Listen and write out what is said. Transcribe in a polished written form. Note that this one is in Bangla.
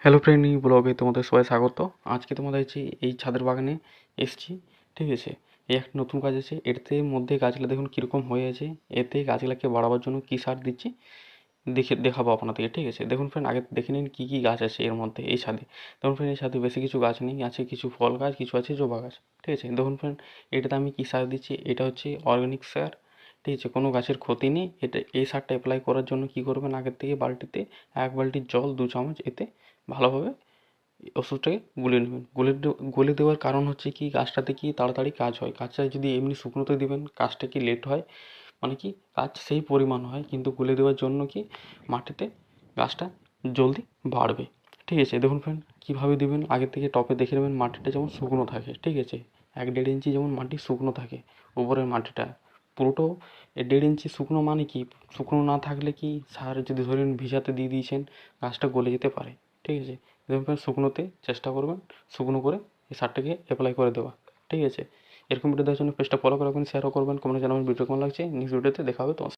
হ্যালো ফ্রেন্ড, এই ব্লগে তোমাদের সবাই স্বাগত। আজকে তোমাদের হচ্ছে এই ছাদের বাগানে এসছি, ঠিক আছে। এই একটা নতুন গাছ আছে, এতে মধ্যে গাছগুলো দেখুন কীরকম হয়ে আছে। এতে গাছগুলোকে বাড়াবার জন্য কী সার দিচ্ছি দেখাবো আপনাদেরকে, ঠিক আছে। দেখুন ফ্রেন্ড, আগে দেখে নিন কী কী গাছ আছে এর মধ্যে এই ছাদে। দেখুন ফ্রেন্ড, এই ছাদে বেশি কিছু গাছ নেই, আছে কিছু ফল গাছ, কিছু আছে জবা গাছ, ঠিক আছে। দেখুন ফ্রেন্ড, এটাতে আমি কী সার দিচ্ছি, এটা হচ্ছে অর্গানিক সার, ঠিক আছে। কোনো গাছের ক্ষতি নেই। এই সারটা অ্যাপ্লাই করার জন্য কী করবেন, আগের থেকে বালতিতে 1 বালতি জল 2 চামচ এতে ভালোভাবে ওষুধটাকে গুলে নেবেন। গুলে দেওয়ার কারণ হচ্ছে কি, গাছটাতে কি তাড়াতাড়ি কাজ হয়। গাছটা যদি এমনি শুকনোতে দিবেন, কাজটা কি লেট হয়, মানে কি কাজ সেই পরিমাণ হয়, কিন্তু গুলে দেওয়ার জন্য কি মাটিতে গাছটা জলদি বাড়বে, ঠিক আছে। দেখুন ফ্রেন্ড, কীভাবে দিবেন, আগের থেকে টপে দেখে নেবেন মাটিটা যেমন শুকনো থাকে, ঠিক আছে। 1-1.5 ইঞ্চি যেমন মাটি শুকনো থাকে, উপরের মাটিটা পুরোটাও 1.5 ইঞ্চি শুকনো, মানে কি শুকনো না থাকলে কি সার যদি ধরেন ভিজাতে দিয়ে দিয়েছেন, গাছটা গলে যেতে পারে, ঠিক আছে। দেখুন ফ্রেন্ড, শুকনোতে চেষ্টা করবেন, শুকনো করে এই সারটাকে অ্যাপ্লাই করে দেওয়া, ঠিক আছে। এরকম ভিডিও দেখার জন্য পেজটা ফলো করে রাখবেন, শেয়ারও করবেন, কমেন্টে জানাবেন ভিডিও কেমন লাগছে। নেক্সট ভিডিওতে দেখা হবে তোমার সাথে।